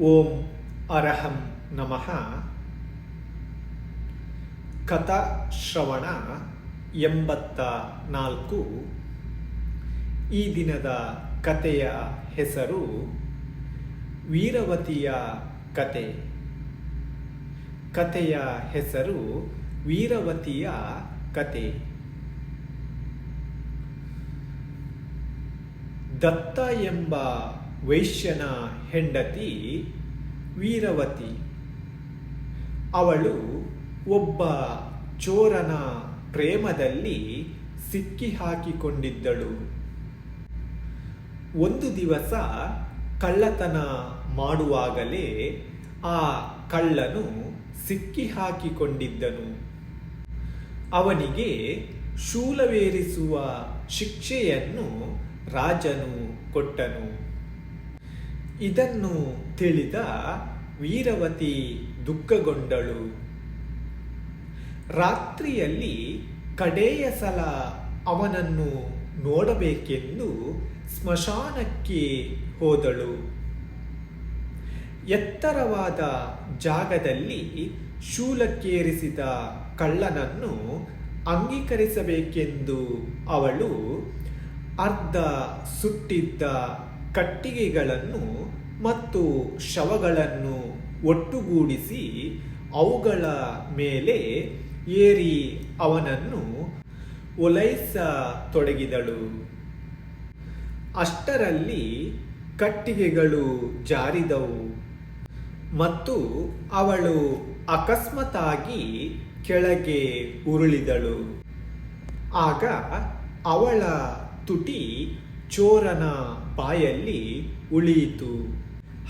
ಓಂ ಅರಹಂ ನಮಃ. ಕಥಾಶ್ರವಣ 84. ಈ ದಿನದ ಕಥೆಯ ಹೆಸರು ವೀರವತಿಯ ಕತೆ. ಕಥೆಯ ಹೆಸರು ವೀರವತಿಯ ಕತೆ. ದತ್ತ ಎಂಬ ವೈಶ್ಯನ ಹೆಂಡತಿ ವೀರವತಿ. ಅವಳು ಒಬ್ಬ ಚೋರನ ಪ್ರೇಮದಲ್ಲಿ ಸಿಕ್ಕಿಹಾಕಿಕೊಂಡಿದ್ದಳು. ಒಂದು ದಿವಸ ಕಳ್ಳತನ ಮಾಡುವಾಗಲೇ ಆ ಕಳ್ಳನು ಸಿಕ್ಕಿಹಾಕಿಕೊಂಡಿದ್ದನು. ಅವನಿಗೆ ಶೂಲವೇರಿಸುವ ಶಿಕ್ಷೆಯನ್ನು ರಾಜನು ಕೊಟ್ಟನು. ಇದನ್ನು ತಿಳಿದ ವೀರವತಿ ದುಃಖಗೊಂಡಳು. ರಾತ್ರಿಯಲ್ಲಿ ಕಡೆಯ ಸಲ ಅವನನ್ನು ನೋಡಬೇಕೆಂದು ಸ್ಮಶಾನಕ್ಕೆ ಹೋದಳು. ಎತ್ತರವಾದ ಜಾಗದಲ್ಲಿ ಶೂಲಕ್ಕೇರಿಸಿದ ಕಳ್ಳನನ್ನು ಅಂಗೀಕರಿಸಬೇಕೆಂದು ಅವಳು ಅರ್ಧ ಸುಟ್ಟಿದ್ದ ಕಟ್ಟಿಗೆಗಳನ್ನು ಮತ್ತು ಶವಗಳನ್ನು ಒಟ್ಟುಗೂಡಿಸಿ ಅವುಗಳ ಮೇಲೆ ಏರಿ ಅವನನ್ನು ಓಲೈಸತೊಡಗಿದಳು. ಅಷ್ಟರಲ್ಲಿ ಕಟ್ಟಿಗೆಗಳು ಜಾರಿದವು ಮತ್ತು ಅವಳು ಅಕಸ್ಮಾತ್ತಾಗಿ ಕೆಳಗೆ ಉರುಳಿದಳು. ಆಗ ಅವಳ ತುಟಿ ಚೋರನ ಬಾಯಲ್ಲಿ ಉಳಿಯಿತು.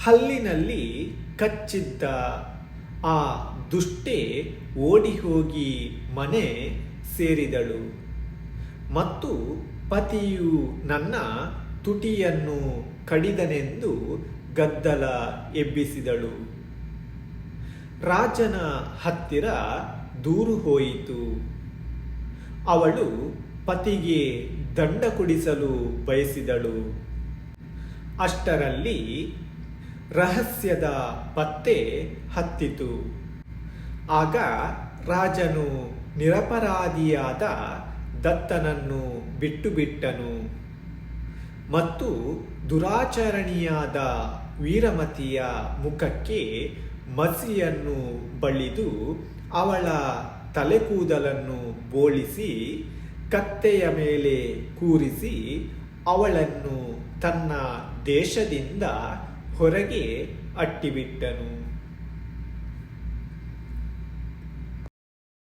ಹಲ್ಲಿನಲ್ಲಿ ಕಚ್ಚಿದ್ದ ಆ ದುಷ್ಟೆ ಓಡಿ ಹೋಗಿ ಮನೆ ಸೇರಿದಳು ಮತ್ತು ಪತಿಯು ನನ್ನ ತುಟಿಯನ್ನು ಕಡಿದನೆಂದು ಗದ್ದಲ ಎಬ್ಬಿಸಿದಳು. ರಾಜನ ಹತ್ತಿರ ದೂರು ಹೋಯಿತು. ಅವಳು ಪತಿಗೆ ದಂಡ ಕೊಡಿಸಲು ಬಯಸಿದಳು. ಅಷ್ಟರಲ್ಲಿ ರಹಸ್ಯದ ಪತ್ತೆ ಹತ್ತಿತು. ಆಗ ರಾಜನು ನಿರಪರಾಧಿಯಾದ ದತ್ತನನ್ನು ಬಿಟ್ಟುಬಿಟ್ಟನು ಮತ್ತು ದುರಾಚರಣೀಯಾದ ವೀರಮತಿಯ ಮುಖಕ್ಕೆ ಮಸಿಯನ್ನು ಬಳಿದು ಅವಳ ತಲೆಕೂದಲನ್ನು ಬೋಳಿಸಿ ಕತ್ತೆಯ ಮೇಲೆ ಕೂರಿಸಿ ಅವಳನ್ನು ತನ್ನ ದೇಶದಿಂದ ಹೊರಗೆ ಅಟ್ಟಿಬಿಟ್ಟನು.